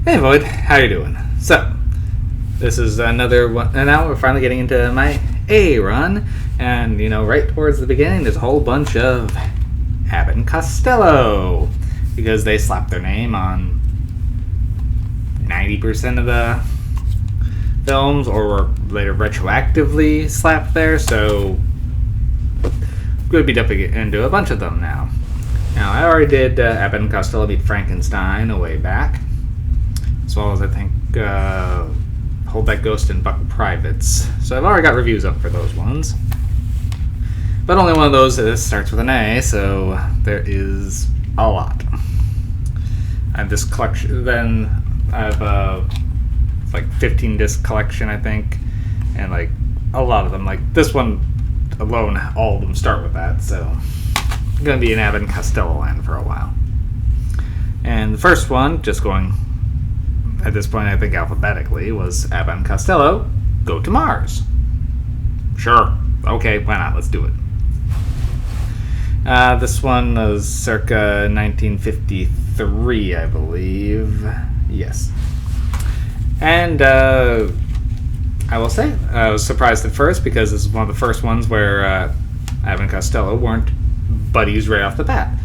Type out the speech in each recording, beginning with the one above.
Hey Void, how you doing? So, this is another one, and now we're finally getting into my A run, and right towards the beginning, there's a whole bunch of Abbott and Costello, because they slapped their name on 90% of the films, or were later retroactively slapped there, so I'm going to be jumping into a bunch of them now. Now, I already did Abbott and Costello Meet Frankenstein a way back, as well as I think Hold That Ghost and Buck Privates. So I've already got reviews up for those ones. But only one of those starts with an A, so there is a lot. I have this collection, then I have like 15 disc collection, I think, and like a lot of them, like this one alone, all of them start with that, so I'm going to be in Abbott and Costello land for a while. And the first one, just going at this point I think alphabetically, was Abbott and Costello Go to Mars. Sure, okay, why not, let's do it. This one was circa 1953, I believe. Yes. And I will say, I was surprised at first because this is one of the first ones where Abbott and Costello weren't buddies right off the bat.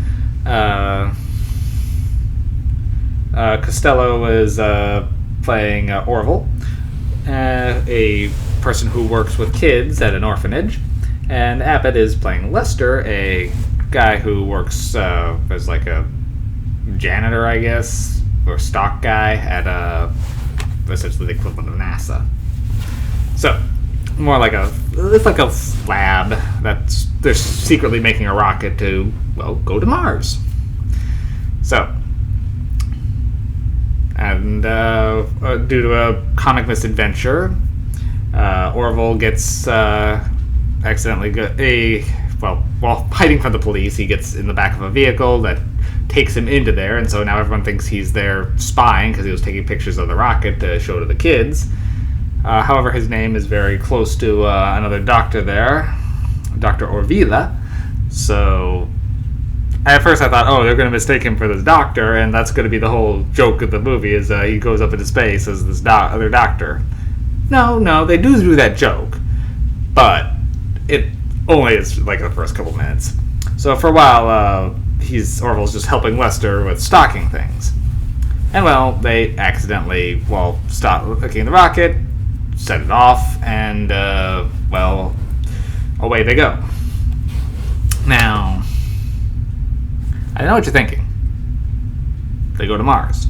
Costello is playing Orville, a person who works with kids at an orphanage, and Abbott is playing Lester, a guy who works as like a janitor, I guess, or stock guy at essentially the equivalent of NASA. So, more like it's like a lab that's they're secretly making a rocket to, well, go to Mars. So, and due to a comic misadventure, Orville gets accidentally while hiding from the police, he gets in the back of a vehicle that takes him into there, and so now everyone thinks he's there spying because he was taking pictures of the rocket to show to the kids. However, his name is very close to another doctor there, Dr. Orvila. So at first I thought, oh, they're going to mistake him for this doctor, and that's going to be the whole joke of the movie, is he goes up into space as this other doctor. No, they do that joke, but it only is like the first couple minutes. So for a while, Orville's just helping Lester with stocking things. And well, they accidentally, stop looking at the rocket, set it off, and away they go. Now, I know what you're thinking. They go to Mars.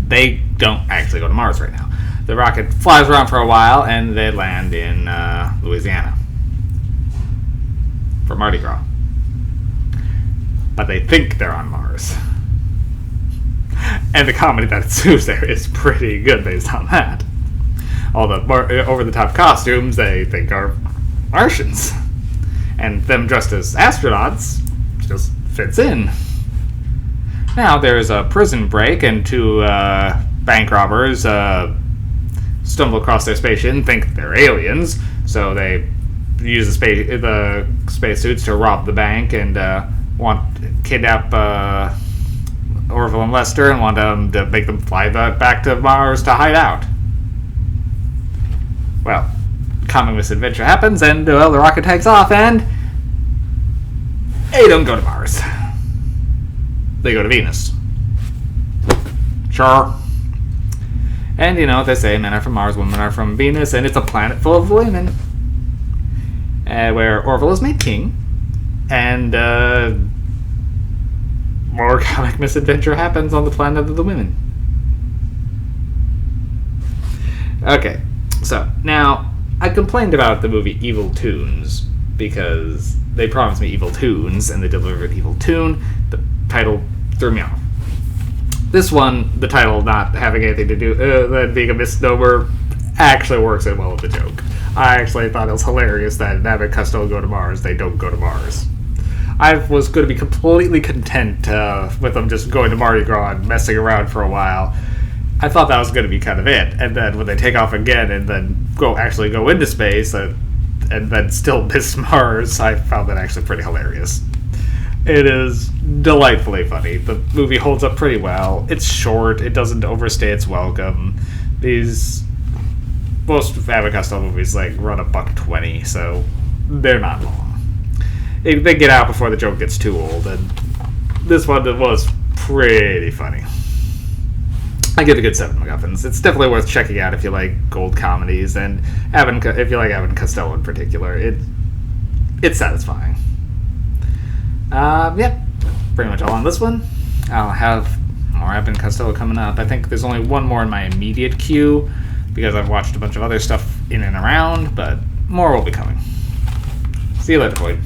They don't actually go to Mars right now. The rocket flies around for a while, and they land in Louisiana for Mardi Gras. But they think they're on Mars. And the comedy that ensues there is pretty good based on that. All the over-the-top costumes they think are Martians. And them dressed as astronauts just fits in. Now there's a prison break, and two bank robbers stumble across their spaceship and think they're aliens, so they use the spacesuits to rob the bank and want to kidnap Orville and Lester and want them to make them fly back to Mars to hide out. Well, comic misadventure happens, and the rocket takes off, and they don't go to Mars. They go to Venus. Sure. And what they say, men are from Mars, women are from Venus, and it's a planet full of women. Where Orville is made king, and more comic misadventure happens on the planet of the women. Okay, so now I complained about the movie Evil Toons because they promised me evil tunes and they delivered evil tune. The title threw me off. This one, the title not having anything to do that being a misnomer, actually works in well with the joke. I actually thought it was hilarious that in Abbott and Costello Go to Mars, they don't go to Mars. I was going to be completely content with them just going to Mardi Gras and messing around for a while. I thought that was going to be kind of it. And then when they take off again and then go into space and then still miss Mars, I found that actually pretty hilarious. It is delightfully funny. The movie holds up pretty well. It's short. It doesn't overstay its welcome. Most Abbott Costello movies run $1.20, so they're not long. They get out before the joke gets too old, and this one was pretty funny. I give it a good 7 MacGuffins. It's definitely worth checking out if you like gold comedies, and if you like Abbott Costello in particular. It's satisfying. Yep, pretty much all on this one. I'll have more Abbott Costello coming up. I think there's only one more in my immediate queue because I've watched a bunch of other stuff in and around, but more will be coming. See you later, Boyd.